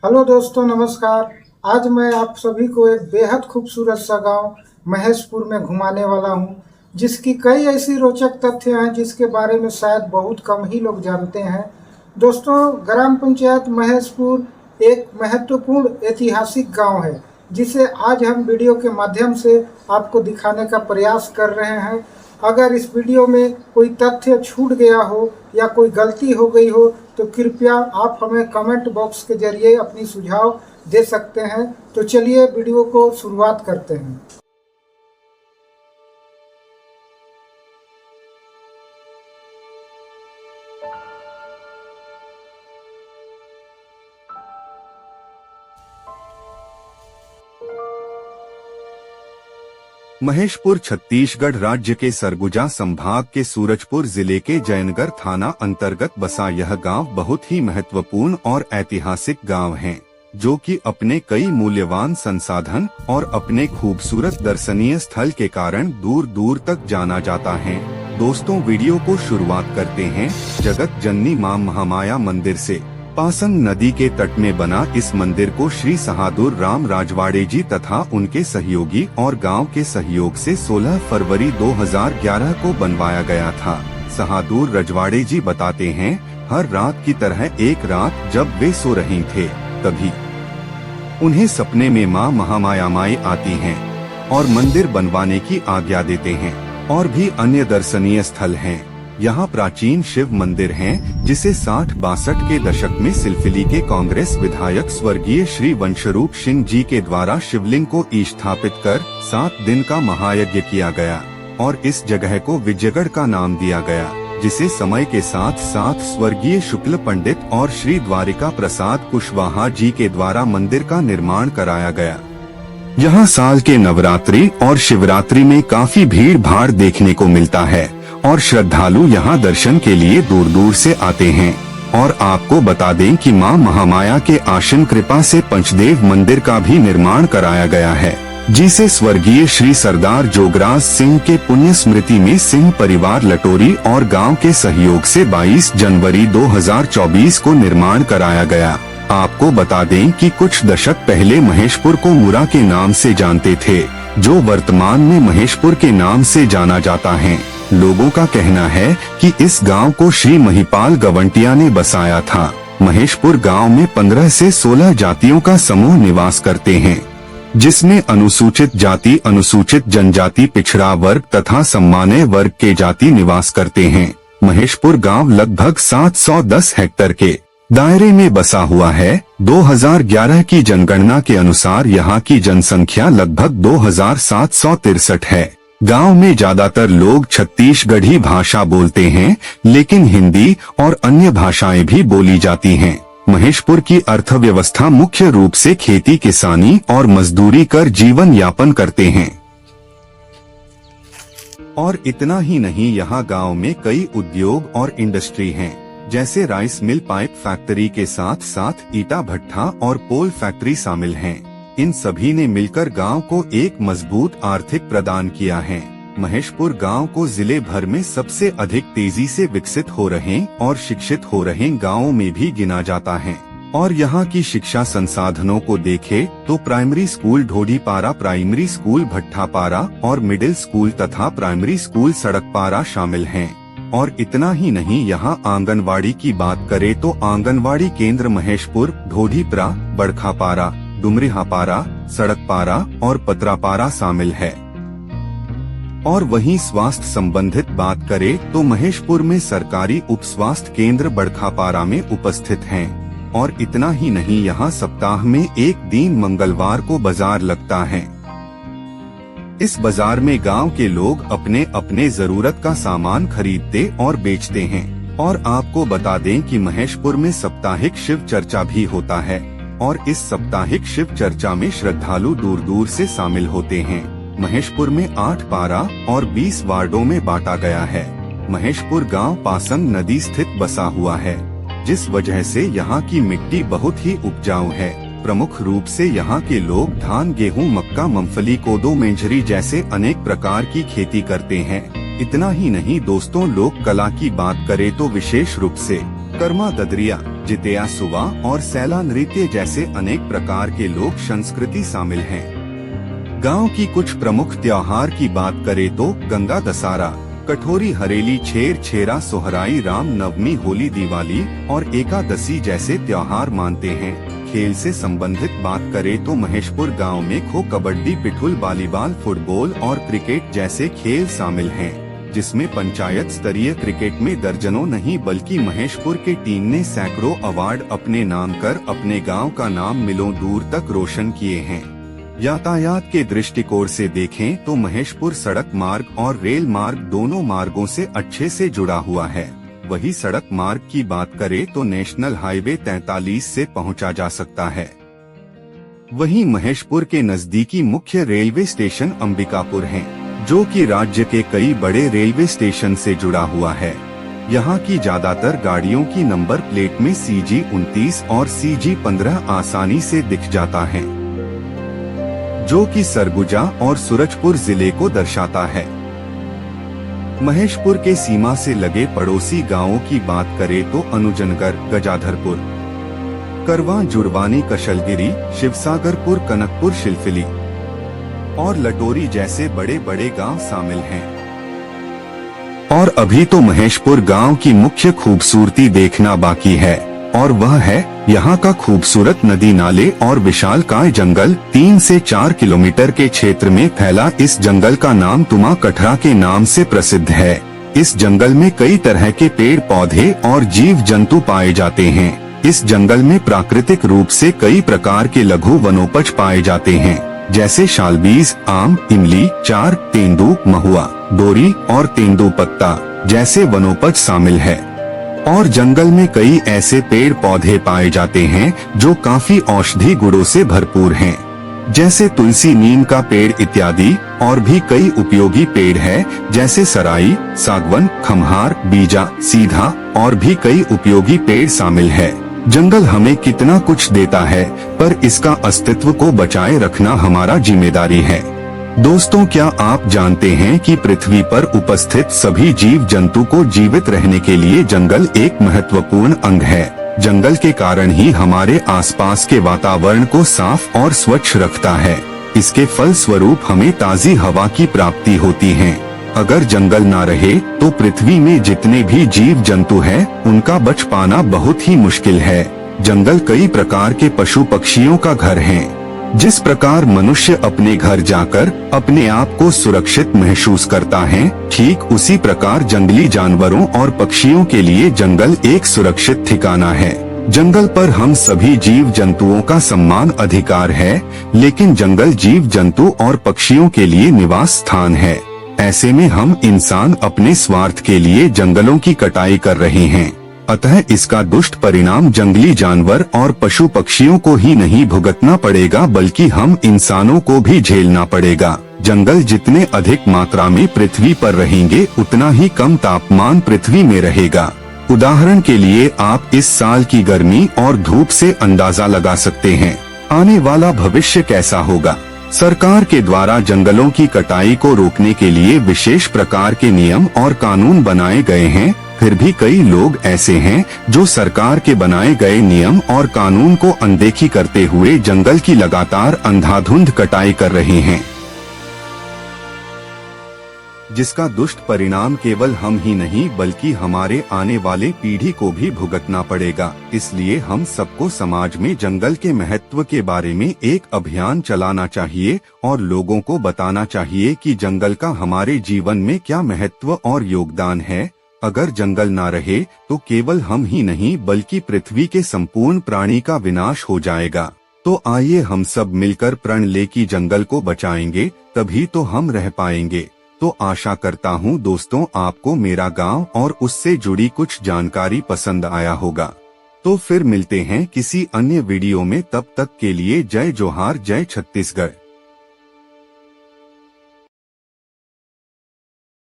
Hello दोस्तों, नमस्कार। आज मैं आप सभी को एक बेहद खूबसूरत सा गांव महेशपुर में घुमाने वाला हूं, जिसकी कई ऐसी रोचक तथ्य हैं जिसके बारे में शायद बहुत कम ही लोग जानते हैं। दोस्तों, ग्राम पंचायत महेशपुर एक महत्वपूर्ण ऐतिहासिक गांव है, जिसे आज हम वीडियो के माध्यम से आपको दिखाने का प्रयास कर रहे हैं। अगर इस वीडियो में कोई तथ्य छूट गया हो या कोई गलती हो गई हो तो कृपया आप हमें कमेंट बॉक्स के जरिए अपनी सुझाव दे सकते हैं। तो चलिए वीडियो को शुरुआत करते हैं। महेशपुर छत्तीसगढ़ राज्य के सरगुजा संभाग के सूरजपुर जिले के जयनगर थाना अंतर्गत बसा यह गांव बहुत ही महत्वपूर्ण और ऐतिहासिक गांव है, जो कि अपने कई मूल्यवान संसाधन और अपने खूबसूरत दर्शनीय स्थल के कारण दूर दूर तक जाना जाता है। दोस्तों, वीडियो को शुरुआत करते हैं जगत जननी मां महामाया मंदिर से। पासंग नदी के तट में बना इस मंदिर को श्री सहादुर राम राजवाड़े जी तथा उनके सहयोगी और गांव के सहयोग से 16 फरवरी 2011 को बनवाया गया था। सहादुर रजवाड़े जी बताते हैं, हर रात की तरह एक रात जब वे सो रहे थे, तभी उन्हें सपने में मां महामाया माई आती हैं और मंदिर बनवाने की आज्ञा देते हैं। और भी अन्य दर्शनीय स्थल हैं। यहाँ प्राचीन शिव मंदिर है, जिसे 60-62 के दशक में सिलसिली के कांग्रेस विधायक स्वर्गीय श्री वंशरूप सिंह जी के द्वारा शिवलिंग को स्थापित कर 7 दिन का महायज्ञ किया गया और इस जगह को विजयगढ़ का नाम दिया गया, जिसे समय के साथ साथ स्वर्गीय शुक्ल पंडित और श्री द्वारिका प्रसाद कुशवाहा जी के द्वारा मंदिर का निर्माण कराया गया। यहाँ साल के नवरात्रि और शिवरात्रि में काफी भीड़ भाड़ देखने को मिलता है और श्रद्धालु यहाँ दर्शन के लिए दूर दूर से आते हैं। और आपको बता दें कि मां महामाया के आशीन कृपा से पंचदेव मंदिर का भी निर्माण कराया गया है, जिसे स्वर्गीय श्री सरदार जोगराज सिंह के पुण्य स्मृति में सिंह परिवार लटोरी और गांव के सहयोग से 22 जनवरी 2024 को निर्माण कराया गया। आपको बता दें कि कुछ दशक पहले महेशपुर को मुरा के नाम से जानते थे, जो वर्तमान में महेशपुर के नाम से जाना जाता है। लोगों का कहना है कि इस गांव को श्री महिपाल गवंटिया ने बसाया था। महेशपुर गांव में 15 से 16 जातियों का समूह निवास करते हैं, जिसमें अनुसूचित जाति, अनुसूचित जनजाति, पिछड़ा वर्ग तथा सम्मानीय वर्ग के जाति निवास करते हैं। महेशपुर गांव लगभग 710 हेक्टेयर के दायरे में बसा हुआ है। 2011 की जनगणना के अनुसार यहाँ की जनसंख्या लगभग 2763 है। गांव में ज्यादातर लोग छत्तीसगढ़ी भाषा बोलते हैं, लेकिन हिंदी और अन्य भाषाएं भी बोली जाती हैं। महेशपुर की अर्थव्यवस्था मुख्य रूप से खेती किसानी और मजदूरी कर जीवन यापन करते हैं। और इतना ही नहीं, यहाँ गांव में कई उद्योग और इंडस्ट्री हैं, जैसे राइस मिल, पाइप फैक्ट्री के साथ साथ ईटा भट्ठा और पोल फैक्ट्री शामिल हैं। इन सभी ने मिलकर गांव को एक मजबूत आर्थिक प्रदान किया है। महेशपुर गांव को जिले भर में सबसे अधिक तेजी से विकसित हो रहे और शिक्षित हो रहे गांवों में भी गिना जाता है। और यहाँ की शिक्षा संसाधनों को देखें तो प्राइमरी स्कूल ढोढीपारा, प्राइमरी स्कूल भट्ठापारा और मिडिल स्कूल तथा प्राइमरी स्कूल सड़कपारा शामिल हैं। और इतना ही नहीं, यहाँ आंगनवाड़ी की बात करें तो आंगनवाड़ी केंद्र महेशपुर, ढोढीपरा, बड़खापारा, डुमरिहापारा, सड़कपारा और पतरापारा शामिल है। और वहीं स्वास्थ्य संबंधित बात करें तो महेशपुर में सरकारी उप स्वास्थ्य केंद्र बड़खापारा में उपस्थित हैं। और इतना ही नहीं, यहाँ सप्ताह में एक दिन मंगलवार को बाजार लगता है। इस बाजार में गांव के लोग अपने अपने जरूरत का सामान खरीदते और बेचते हैं। और आपको बता दें कि महेशपुर में साप्ताहिक शिव चर्चा भी होता है और इस साप्ताहिक शिव चर्चा में श्रद्धालु दूर दूर से शामिल होते हैं। महेशपुर में 8 पारा और 20 वार्डों में बांटा गया है। महेशपुर गांव पासंग नदी स्थित बसा हुआ है, जिस वजह से यहाँ की मिट्टी बहुत ही उपजाऊ है। प्रमुख रूप से यहाँ के लोग धान, गेहूं, मक्का, मूंगफली, कोदो, मेंझरी जैसे अनेक प्रकार की खेती करते हैं। इतना ही नहीं दोस्तों, लोक कला की बात करें तो विशेष रूप से कर्मा ददरिया, जितिया सुवा और सैला नृत्य जैसे अनेक प्रकार के लोक संस्कृति शामिल हैं। गांव की कुछ प्रमुख त्योहार की बात करें तो गंगा दशहरा, कठोरी हरेली, छेर छेरा, सोहराई, राम नवमी, होली, दिवाली और एकादशी जैसे त्योहार मानते हैं। खेल से संबंधित बात करें तो महेशपुर गांव में खो, कबड्डी, पिठुल, वॉलीबॉल, फुटबॉल और क्रिकेट जैसे खेल शामिल हैं, जिसमें पंचायत स्तरीय क्रिकेट में दर्जनों नहीं बल्कि महेशपुर के टीम ने सैकड़ों अवार्ड अपने नाम कर अपने गांव का नाम मीलों दूर तक रोशन किए हैं। यातायात के दृष्टिकोण से देखें तो महेशपुर सड़क मार्ग और रेल मार्ग दोनों मार्गों से अच्छे से जुड़ा हुआ है। वही सड़क मार्ग की बात करें तो नेशनल हाईवे 43 से पहुंचा जा सकता है। वहीं महेशपुर के नजदीकी मुख्य रेलवे स्टेशन अंबिकापुर है, जो कि राज्य के कई बड़े रेलवे स्टेशन से जुड़ा हुआ है। यहाँ की ज्यादातर गाड़ियों की नंबर प्लेट में CG 29 और CG 15 आसानी से दिख जाता है, जो कि सरगुजा और सूरजपुर जिले को दर्शाता है। महेशपुर के सीमा से लगे पड़ोसी गांवों की बात करें तो अनुजनगर, गजाधरपुर, करवा, जुड़वानी, कशलगिरी, शिवसागरपुर, कनकपुर, शिलफिली और लटोरी जैसे बड़े बड़े गांव शामिल हैं। और अभी तो महेशपुर गांव की मुख्य खूबसूरती देखना बाकी है, और वह है यहाँ का खूबसूरत नदी नाले और विशालकाय जंगल। 3 से 4 किलोमीटर के क्षेत्र में फैला इस जंगल का नाम तुमा कठरा के नाम से प्रसिद्ध है। इस जंगल में कई तरह के पेड़ पौधे और जीव जंतु पाए जाते हैं। इस जंगल में प्राकृतिक रूप से कई प्रकार के लघु वनोपज पाए जाते हैं, जैसे शालबीज, आम, इमली, चार, तेंदू, महुआ, डोरी और तेंदू पत्ता जैसे वनोपज शामिल है। और जंगल में कई ऐसे पेड़ पौधे पाए जाते हैं जो काफी औषधि गुणों से भरपूर हैं, जैसे तुलसी, नीम का पेड़ इत्यादि। और भी कई उपयोगी पेड़ हैं, जैसे सराई, सागवन, खमहार, बीजा, सीधा और भी कई उपयोगी पेड़ शामिल है। जंगल हमें कितना कुछ देता है, पर इसका अस्तित्व को बचाए रखना हमारा जिम्मेदारी है। दोस्तों, क्या आप जानते हैं कि पृथ्वी पर उपस्थित सभी जीव जंतु को जीवित रहने के लिए जंगल एक महत्वपूर्ण अंग है। जंगल के कारण ही हमारे आसपास के वातावरण को साफ और स्वच्छ रखता है। इसके फल स्वरूप हमें ताजी हवा की प्राप्ति होती है। अगर जंगल ना रहे तो पृथ्वी में जितने भी जीव जंतु हैं, उनका बच पाना बहुत ही मुश्किल है। जंगल कई प्रकार के पशु पक्षियों का घर है। जिस प्रकार मनुष्य अपने घर जाकर अपने आप को सुरक्षित महसूस करता है, ठीक उसी प्रकार जंगली जानवरों और पक्षियों के लिए जंगल एक सुरक्षित ठिकाना है। जंगल पर हम सभी जीव जंतुओं का सम्मान अधिकार है, लेकिन जंगल जीव जंतु और पक्षियों के लिए निवास स्थान है। ऐसे में हम इंसान अपने स्वार्थ के लिए जंगलों की कटाई कर रहे हैं। अतः इसका दुष्ट परिणाम जंगली जानवर और पशु पक्षियों को ही नहीं भुगतना पड़ेगा, बल्कि हम इंसानों को भी झेलना पड़ेगा। जंगल जितने अधिक मात्रा में पृथ्वी पर रहेंगे, उतना ही कम तापमान पृथ्वी में रहेगा। उदाहरण के लिए आप इस साल की गर्मी और धूप से अंदाजा लगा सकते हैं आने वाला भविष्य कैसा होगा। सरकार के द्वारा जंगलों की कटाई को रोकने के लिए विशेष प्रकार के नियम और कानून बनाए गए हैं, फिर भी कई लोग ऐसे हैं जो सरकार के बनाए गए नियम और कानून को अनदेखी करते हुए जंगल की लगातार अंधाधुंध कटाई कर रहे हैं, जिसका दुष्ट परिणाम केवल हम ही नहीं बल्कि हमारे आने वाले पीढ़ी को भी भुगतना पड़ेगा। इसलिए हम सबको समाज में जंगल के महत्व के बारे में एक अभियान चलाना चाहिए और लोगों को बताना चाहिए कि जंगल का हमारे जीवन में क्या महत्व और योगदान है। अगर जंगल ना रहे तो केवल हम ही नहीं बल्कि पृथ्वी के संपूर्ण प्राणी का विनाश हो जाएगा। तो आइए हम सब मिलकर प्रण ले कि जंगल को बचाएंगे, तभी तो हम रह पाएंगे। तो आशा करता हूँ दोस्तों आपको मेरा गांव और उससे जुड़ी कुछ जानकारी पसंद आया होगा। तो फिर मिलते हैं किसी अन्य वीडियो में, तब तक के लिए जय जोहार, जय छत्तीसगढ़।